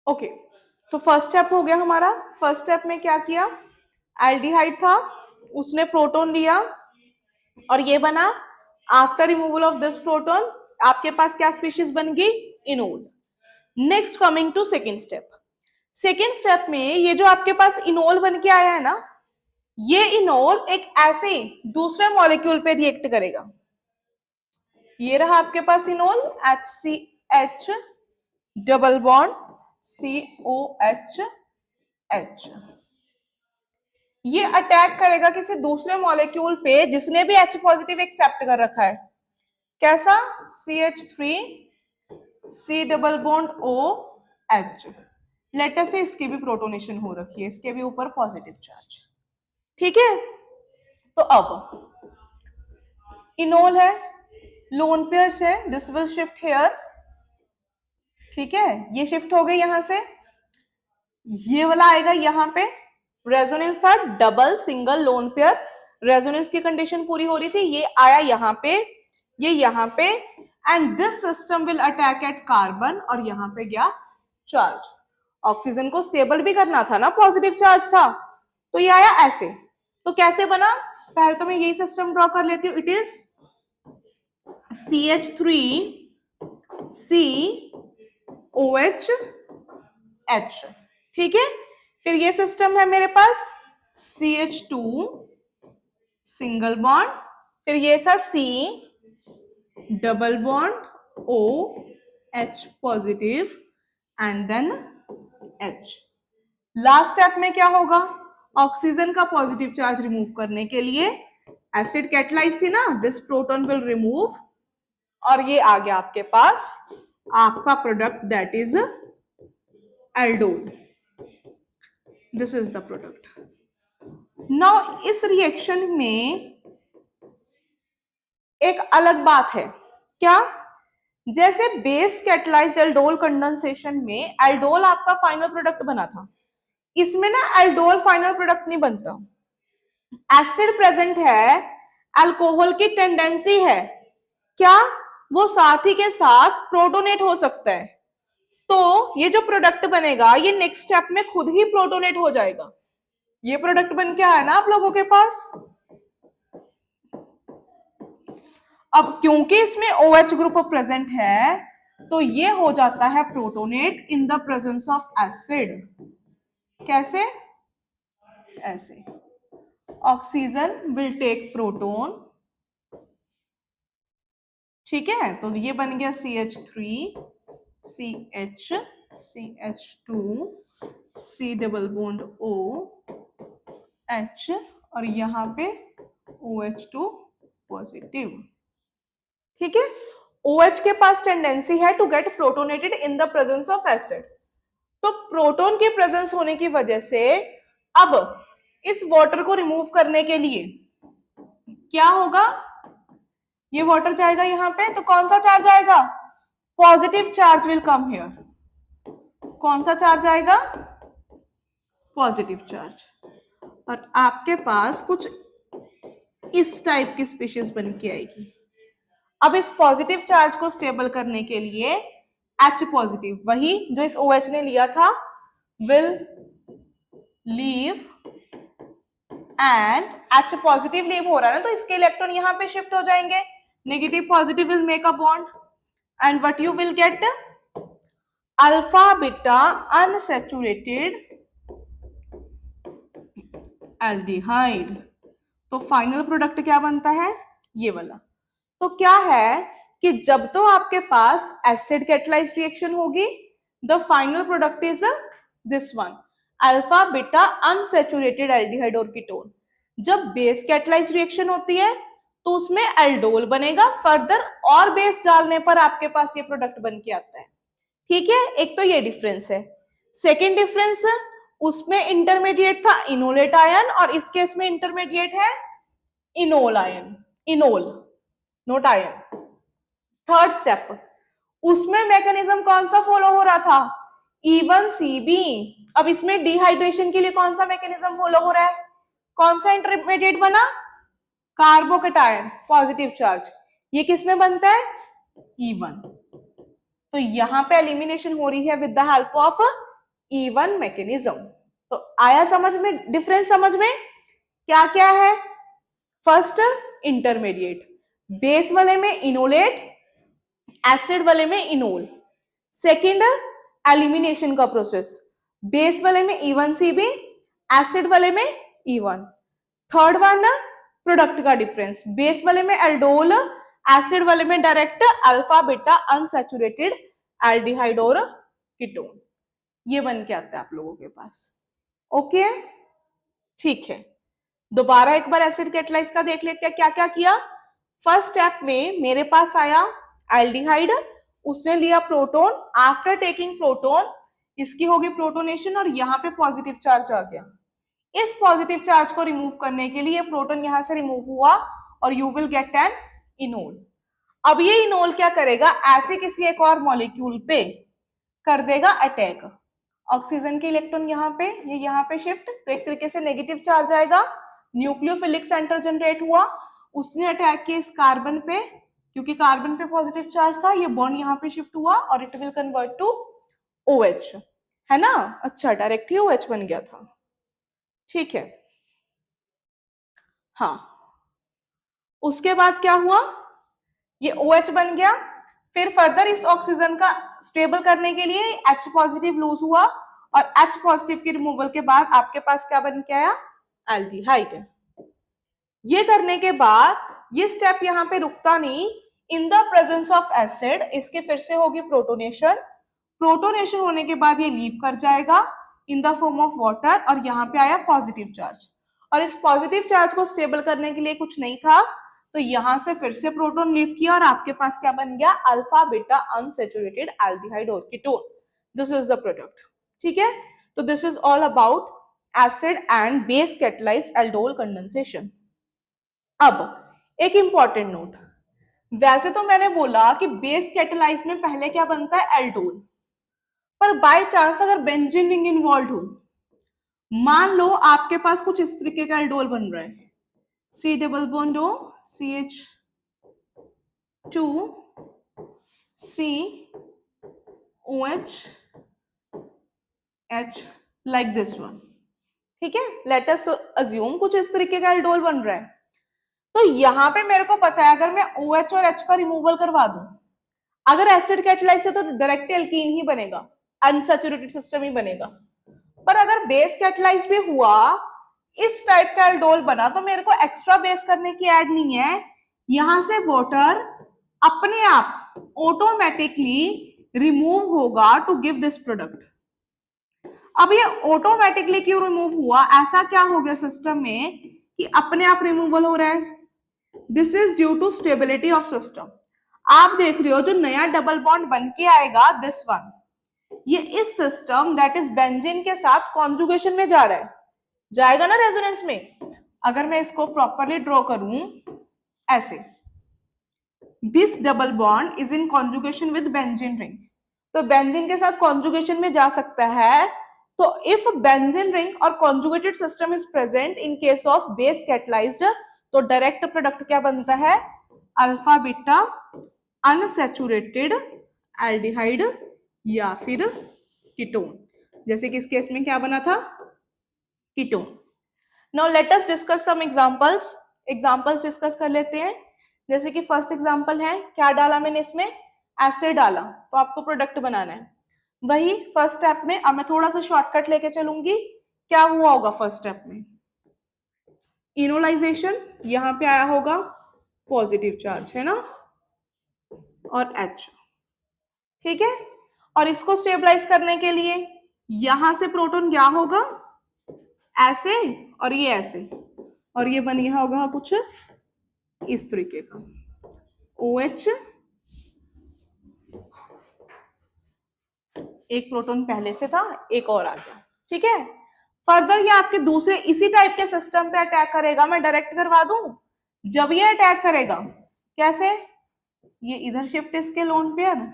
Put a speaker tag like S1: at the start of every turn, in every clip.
S1: Okay, तो first step हो गया हमारा। फर्स्ट स्टेप में क्या किया, एल्डिहाइड था, उसने प्रोटोन लिया और ये बना। After removal of this proton आपके पास क्या स्पीशीज बन गई, enol. Next coming to second step. Second step में ये जो आपके पास इनोल बन के आया है ना, ये इनोल एक ऐसे दूसरे मॉलिक्यूल पे रिएक्ट करेगा। ये रहा आपके पास enol, HCH double bond COH H। ये अटैक करेगा किसी दूसरे मॉलिक्यूल पे जिसने भी H पॉजिटिव एक्सेप्ट कर रखा है। कैसा, CH3 C double bond OH। Later से इसकी भी प्रोटोनेशन हो रखी है, इसके भी ऊपर पॉजिटिव चार्ज। ठीक है, तो अब इनोल है, लोन पेयर्स है, दिस विल शिफ्ट हेयर। ठीक है, ये शिफ्ट हो गई यहां से, ये वाला आएगा यहां पे। रेजोनेंस था double single lone pair, resonance की कंडीशन पूरी हो रही थी, ये आया यहां पे, ये यहां पे, and this system will attack eight carbon और यहां पे गया चार्ज। ऑक्सीजन को स्टेबल भी करना था ना, पॉजिटिव चार्ज था, तो ये आया ऐसे। तो कैसे बना, पहले तो मैं यही सिस्टम ड्रॉ कर लेती हूँ। It is CH3 COH H। ठीक है, फिर ये सिस्टम है मेरे पास CH2 सिंगल बॉन्ड, फिर ये था C double bond OH positive and then H। Last step में क्या होगा, ऑक्सीजन का पॉजिटिव चार्ज रिमूव करने के लिए एसिड कैटलाइज थी ना, दिस प्रोटॉन विल रिमूव और ये आ गया आपके पास आपका product, that is aldol. This is the product. Now इस रिएक्शन में एक अलग बात है, क्या, जैसे बेस कैटलाइज्ड एल्डोल कंडेंसेशन में एल्डोल आपका फाइनल प्रोडक्ट बना था, इसमें ना एल्डोल फाइनल प्रोडक्ट नहीं बनता। एसिड प्रेजेंट है, अल्कोहल की टेंडेंसी है क्या, वो साथ ही के साथ प्रोटोनेट हो सकता है, तो ये जो प्रोडक्ट बनेगा ये नेक्स्ट स्टेप में खुद ही प्रोटोनेट हो जाएगा। ये प्रोडक्ट बन के आया ना आप लोगों के पास। अब क्योंकि इसमें OH ग्रुप प्रेजेंट है तो ये हो जाता है protonate in the presence of acid. कैसे, ऐसे, ऑक्सीजन विल टेक प्रोटोन। ठीक है, तो ये बन गया CH3 CH CH2 C double bond OH और यहां पे OH2 पॉजिटिव। ठीक है, OH के पास टेंडेंसी है to get protonated in the presence of acid, तो प्रोटोन की प्रेजेंस होने की वजह से अब इस वाटर को रिमूव करने के लिए क्या होगा, ये वाटर जाएगा यहां पे, तो कौन सा चार्ज आएगा, positive charge will come here. कौन सा चार्ज आएगा, पॉजिटिव चार्ज, और आपके पास कुछ इस टाइप की स्पीशीज बन के आएगी। अब इस पॉजिटिव चार्ज को स्टेबल करने के लिए H पॉजिटिव, वही जो इस OH ने लिया था, will leave, and H positive leave हो रहा है ना, तो इसके इलेक्ट्रॉन यहां पे शिफ्ट हो जाएंगे, negative positive will make a bond and what you will get, alpha beta unsaturated aldehyde. तो फाइनल प्रोडक्ट क्या बनता है, ये वाला। तो क्या है कि जब तो आपके पास एसिड कैटलाइज्ड रिएक्शन होगी, the final product is this one, alpha beta unsaturated aldehyde और कीटोन। जब बेस कैटलाइज्ड रिएक्शन होती है तो उसमें एल्डोल बनेगा, फर्दर और बेस डालने पर आपके पास ये प्रोडक्ट बन के आता है। ठीक है, एक तो ये डिफरेंस है। सेकेंड डिफरेंस, उसमें इंटरमीडिएट था इनोलेट आयन और इस केस में इंटरमीडिएट है enol ion, enol note ion. Third step, उसमें मैकेनिज्म कौन सा फॉलो हो रहा था, E1CB। अब इसमें डिहाइड्रेशन के लिए कौन सा मैकेनिज्म फॉलो हो रहा है, कौन सा इंटरमीडिएट बना, कार्बोकेटायन पॉजिटिव चार्ज, ये किस में बनता है, E1। तो यहां पे एलिमिनेशन हो रही है with the help of E1 mechanism. तो आया समझ में डिफरेंस? समझ में क्या क्या है? फर्स्ट इंटरमीडिएट, बेस वाले में इनोलेट, एसिड वाले में इनोल। सेकेंड एलिमिनेशन का प्रोसेस, बेस वाले में E1CB, एसिड वाले में E1। थर्ड वन प्रोडक्ट का डिफरेंस, बेस वाले में एल्डोल, एसिड वाले में direct alpha beta unsaturated aldehyde और कीटोन। ये बन के आता है आप लोगों के पास। ओके ठीक है, दोबारा एक बार एसिड कैटालाइज का देख लेते हैं क्या क्या किया। फर्स्ट स्टेप में मेरे पास आया एल्डिहाइड, उसने लिया प्रोटोन, आफ्टर टेकिंग प्रोटोन इसकी होगी प्रोटोनेशन और यहाँ पे पॉजिटिव चार्ज आ गया। इस पॉजिटिव चार्ज को रिमूव करने के लिए प्रोटोन यहां से रिमूव हुआ और you will get an enol. अब ये इनोल क्या करेगा, ऐसे किसी एक और मॉलिक्यूल पे कर देगा अटैक। ऑक्सीजन के इलेक्ट्रॉन यहाँ पे, ये यहाँ पे शिफ्ट, तो एक तरीके से नेगेटिव चार्ज आएगा, न्यूक्लियोफिलिक सेंटर जनरेट हुआ, उसने अटैक किया इस कार्बन पे, क्योंकि कार्बन पे पॉजिटिव चार्ज था, ये बॉन्ड यहाँ पे शिफ्ट हुआ और it will convert to OH, है ना। अच्छा, डायरेक्ट ही OH बन गया था, ठीक है। हाँ, उसके बाद क्या हुआ, ये OH बन गया, फिर फर्दर इस ऑक्सीजन का स्टेबल करने के लिए H पॉजिटिव लूज हुआ और H पॉजिटिव के रिमूवल के बाद आपके पास क्या बन के आया, एल्डिहाइड। ये करने के बाद ये स्टेप यहाँ पे रुकता नहीं, इन द प्रेजेंस ऑफ एसिड इसके फिर से होगी प्रोटोनेशन, प्रोटोनेशन होने के बाद ये लीव कर जाएगा in the form of water और यहाँ पे आया पॉजिटिव चार्ज, और इस पॉजिटिव चार्ज को स्टेबल करने के लिए कुछ नहीं था, तो यहां से फिर से प्रोटोन लीव किया और आपके पास क्या बन गया, अल्फा बीटा अनसैचुरेटेड एल्डिहाइड और ketone. This is the product, ठीक है। तो this is all about acid and base catalysed aldol condensation. अब एक इंपॉर्टेंट नोट, वैसे तो मैंने बोला कि बेस कैटालाइज में पहले क्या बनता है, एल्डोल, पर बाय चांस अगर बेंजीन रिंग इन्वॉल्व हो, मान लो आपके पास कुछ इस तरीके का एल्डोल बन रहा है, C double bond O CH2 C OH H like this one, ठीक है। लेट अस अज्यूम कुछ इस तरीके का एल्डोल बन रहा है, तो यहां पे मेरे को पता है अगर मैं OH और H का रिमूवल करवा दूं, अगर एसिड कैटालाइज से तो डायरेक्ट एल्कीन ही बनेगा, अनसैचुरेटेड सिस्टम ही बनेगा, पर अगर बेस कैटालाइज भी हुआ, इस टाइप का एल्डोल बना, तो मेरे को एक्स्ट्रा बेस करने की ऐड नहीं है, यहां से वाटर अपने आप ऑटोमेटिकली रिमूव होगा टू गिव दिस प्रोडक्ट। अब ये ऑटोमेटिकली क्यों रिमूव हुआ, ऐसा क्या हो गया सिस्टम में कि अपने आप रिमूवल हो रहा है, this is due to stability of system. आप देख रहे हो जो नया डबल बॉन्ड बन के आएगा, दिस वन, ये इस सिस्टम दैट इज बेंजीन के साथ कॉन्जुगेशन में जा रहा है, जाएगा ना रेजोनेंस में। अगर मैं इसको प्रॉपरली ड्रॉ करूं ऐसे, this double bond is in conjugation with benzene ring, तो बेंजीन के साथ कॉन्जुगेशन में जा सकता है। तो इफ बेंजीन रिंग और conjugated system is present in case of base catalysed, तो डायरेक्ट प्रोडक्ट क्या बनता है, अल्फा बीटा अनसैचुरेटेड एल्डिहाइड या फिर कीटोन, जैसे कि इस केस में क्या बना था, ketone. Now let us discuss some examples discuss कर लेते हैं। जैसे कि फर्स्ट एग्जांपल है, क्या डाला मैंने इसमें, एसिड डाला, तो आपको प्रोडक्ट बनाना है, वही फर्स्ट स्टेप में। अब मैं थोड़ा सा शॉर्टकट लेके चलूंगी, क्या हुआ होगा फर्स्ट स्टेप में, इनोलाइजेशन, यहां पे आया होगा पॉजिटिव चार्ज, है ना, और H, ठीक है। और इसको स्टेबलाइज करने के लिए यहां से प्रोटॉन क्या होगा, ऐसे और ये ऐसे, और ये बन गया होगा कुछ इस तरीके का OH, एक प्रोटॉन पहले से था, एक और आ गया, ठीक है। फर्दर ये आपके दूसरे इसी टाइप के सिस्टम पे अटैक करेगा, मैं डायरेक्ट करवा दूं, जब ये अटैक करेगा कैसे, ये इधर शिफ्ट इसके लोन पेयर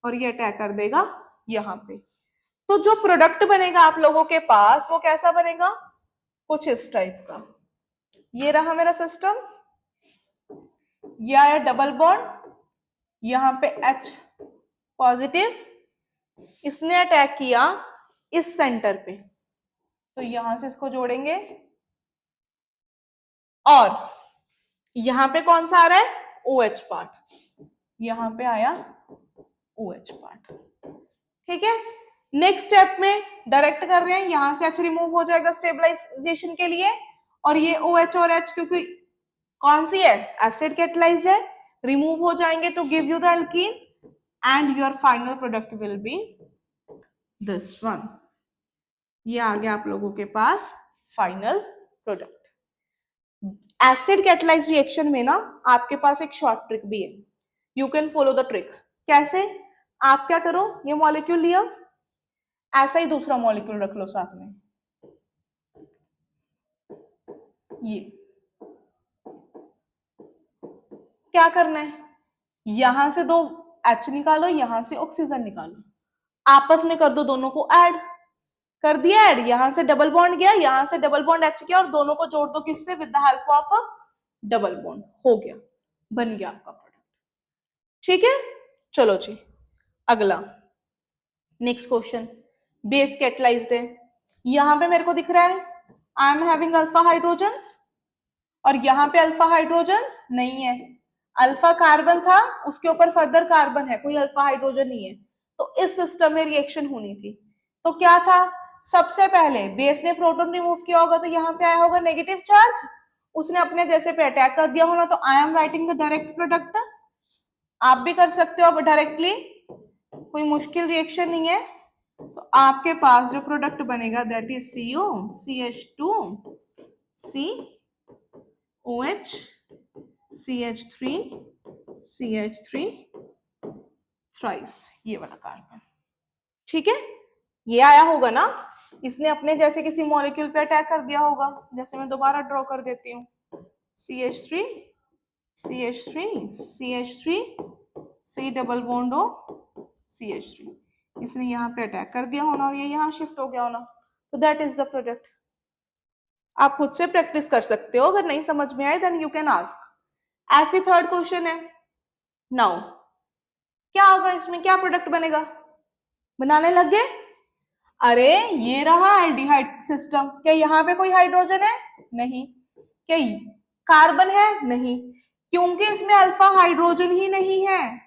S1: और ये अटैक कर देगा यहाँ पे, तो जो प्रोडक्ट बनेगा आप लोगों के पास वो कैसा बनेगा, कुछ इस टाइप का। ये रहा मेरा सिस्टम, ये आया डबल बॉन्ड, यहाँ पे H पॉजिटिव, इसने अटैक किया इस सेंटर पे, तो यहां से इसको जोड़ेंगे और यहां पे कौन सा आ रहा है, OH पार्ट, यहां पे आया OH पार्ट। ठीक है, नेक्स्ट स्टेप में डायरेक्ट कर रहे हैं, यहां से H रिमूव हो जाएगा स्टेबलाइजेशन के लिए, और ये OH और H क्योंकि कौन सी है, एसिड कैटलाइज्ड है, रिमूव हो जाएंगे तो give you the alkene and your final product will be this one. ये आ गया आप लोगों के पास final product. Acid catalysed reaction में ना आपके पास एक शॉर्ट ट्रिक भी है, you can follow the trick. कैसे, आप क्या करो, ये मॉलिक्यूल लिया, ऐसा ही दूसरा मॉलिक्यूल रख लो साथ में, ये क्या करना है, यहां से दो H निकालो, यहां से ऑक्सीजन निकालो, आपस में कर दो दोनों को ऐड, कर दिया ऐड, यहां से डबल बॉन्ड गया, यहां से डबल बॉन्ड H किया, और दोनों को जोड़ दो किससे, with the help of double bond, हो गया, बन गया आपका प्रोडक्ट। ठीक है, चलो जी अगला नेक्स्ट क्वेश्चन, बेस कैटलाइज्ड है, यहां पे मेरे को दिख रहा है I am having alpha hydrogens, और यहां पे अल्फा हाइड्रोजन्स नहीं है, अल्फा कार्बन था, उसके ऊपर फर्दर कार्बन है, कोई अल्फा हाइड्रोजन नहीं है, तो इस सिस्टम में रिएक्शन होनी थी, तो क्या था, सबसे पहले बेस ने प्रोटॉन रिमूव किया होगा, तो यहाँ पे आया होगा नेगेटिव चार्ज, उसने अपने जैसे पे अटैक कर दिया होना, तो I am writing the direct product, आप भी कर सकते हो अब डायरेक्टली, कोई मुश्किल रिएक्शन नहीं है, तो आपके पास जो प्रोडक्ट बनेगा that is CO CH2 COH CH3 CH3 thrice, ये वाला कार्बन। ठीक है, ये आया होगा ना, इसने अपने जैसे किसी मॉलिक्यूल पे अटैक कर दिया होगा, जैसे मैं दोबारा ड्रॉ कर देती हूँ, CH3 CH3 CH3 C double bond O CH3, इसने यहाँ पे अटैक कर दिया होना और ये यहाँ शिफ्ट हो गया होना, तो दैट इज द प्रोडक्ट। आप खुद से प्रैक्टिस कर सकते हो, अगर नहीं समझ में आए देन यू कैन आस्क। ऐसे थर्ड क्वेश्चन है, नाउ क्या होगा इसमें, क्या प्रोडक्ट बनेगा, बनाने लग गए, अरे ये रहा एल्डिहाइड सिस्टम, क्या यहाँ पे कोई हाइड्रोजन है, नहीं, क्या कार्बन है, नहीं, क्योंकि इसमें अल्फा हाइड्रोजन ही नहीं है,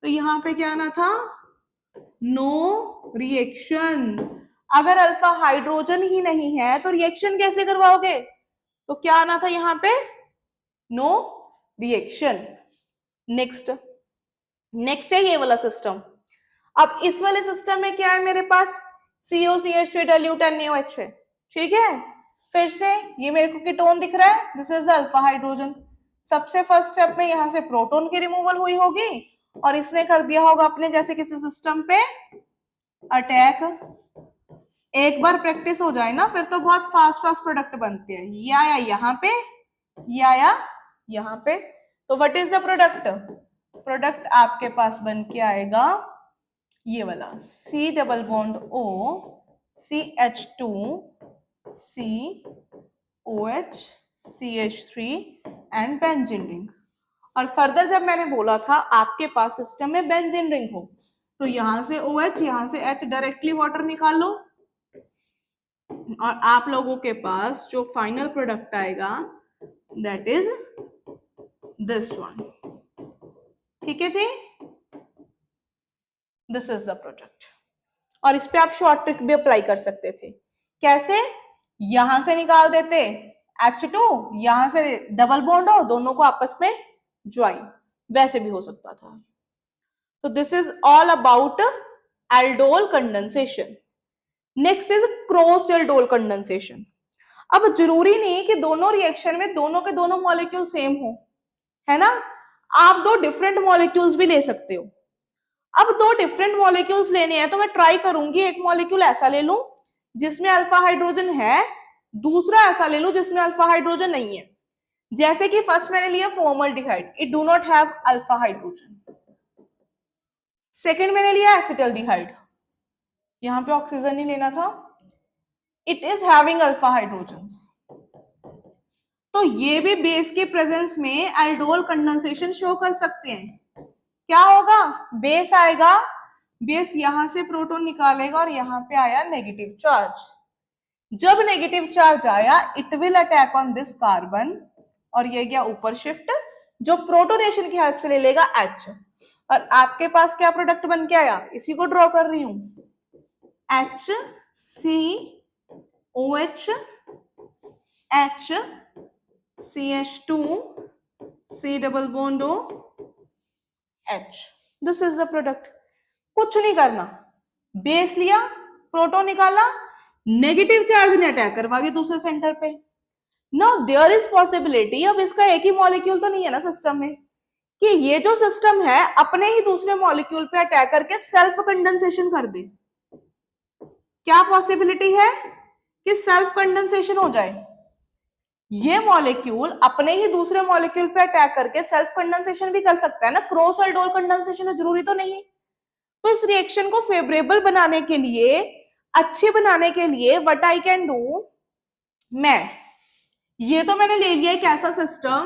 S1: तो यहाँ पे क्या आना था, नो रिएक्शन। अगर अल्फा हाइड्रोजन ही नहीं है तो रिएक्शन कैसे करवाओगे, तो क्या आना था यहाँ पे, नो रिएक्शन। नेक्स्ट है ये वाला सिस्टम, अब इस वाले सिस्टम में क्या है मेरे पास, COCH3 डाइल्यूट NaOH है, ठीक है, फिर से ये मेरे को कीटोन दिख रहा है, दिस इज अल्फा हाइड्रोजन, सबसे फर्स्ट स्टेप में यहां से प्रोटॉन की रिमूवल हुई होगी और इसने कर दिया होगा अपने जैसे किसी सिस्टम पे अटैक। एक बार प्रैक्टिस हो जाए ना फिर तो बहुत फास्ट प्रोडक्ट बनते हैं, ये आया यहाँ पे, ये आया यहाँ पे, तो what is the product, product आपके पास बन के आएगा ये वाला C double bond O CH2 COH CH3 and benzene ring. और फर्दर जब मैंने बोला था आपके पास सिस्टम में बेंजीन रिंग हो तो यहां से OH यहां से H डायरेक्टली वाटर निकाल लो और आप लोगों के पास जो फाइनल प्रोडक्ट आएगा दैट इज दिस वन। ठीक है जी, दिस इज द प्रोडक्ट। और इस पे आप शॉर्ट ट्रिक भी अप्लाई कर सकते थे, कैसे, यहां से निकाल देते H2, यहां से डबल बॉन्ड हो दोनों को आपस में ज्वाइन, वैसे भी हो सकता था। तो this is all about aldol condensation. Next is crossed aldol condensation. अब जरूरी नहीं कि दोनों रिएक्शन में दोनों के दोनों मॉलिक्यूल सेम हो, है ना, आप दो डिफरेंट मॉलिक्यूल्स भी ले सकते हो। अब दो डिफरेंट मॉलिक्यूल्स लेने हैं तो मैं ट्राई करूंगी एक मॉलिक्यूल ऐसा ले लूं जिसमें अल्फा हाइड्रोजन है, दूसरा ऐसा ले लूं जिसमें अल्फा हाइड्रोजन नहीं है। जैसे कि फर्स्ट मैंने लिया formaldehyde, it do not have alpha hydrogen. Second मैंने लिया एसिटल्डिहाइड, यहां पे ऑक्सीजन नहीं लेना था, it is having alpha hydrogen. तो ये भी बेस के प्रेजेंस में एल्डोल कंडेंसेशन शो कर सकते हैं। क्या होगा, बेस आएगा, बेस यहां से प्रोटॉन निकालेगा और यहां पे आया नेगेटिव चार्ज। जब नेगेटिव चार्ज आया it will attack on this carbon और ये गया ऊपर शिफ्ट, जो प्रोटोनेशन की हेल्प से ले लेगा H, और आपके पास क्या प्रोडक्ट बन के आया, इसी को ड्रॉ कर रही हूं, HCOH H CH2 C double bond O H, this is the product. कुछ नहीं करना, बेस लिया, प्रोटॉन निकाला, नेगेटिव चार्ज ने अटैक करवा दिया दूसरे सेंटर पे। नाउ देयर इज पॉसिबिलिटी, अब इसका एक ही मॉलिक्यूल तो नहीं है ना सिस्टम में, कि ये जो सिस्टम है अपने ही दूसरे मॉलिक्यूल पे अटैक करके सेल्फ कंडेंसेशन कर दे। क्या पॉसिबिलिटी है कि सेल्फ कंडेंसेशन हो जाए? ये मॉलिक्यूल अपने ही दूसरे मॉलिक्यूल पे अटैक करके सेल्फ कंडेंसेशन भी कर सकता है ना, क्रॉस और डोर कंडेंसेशन है, जरूरी तो नहीं। तो इस रिएक्शन को फेवरेबल बनाने के लिए, अच्छे बनाने के लिए व्हाट आई कैन डू, मैं ये तो मैंने ले लिया एक ऐसा सिस्टम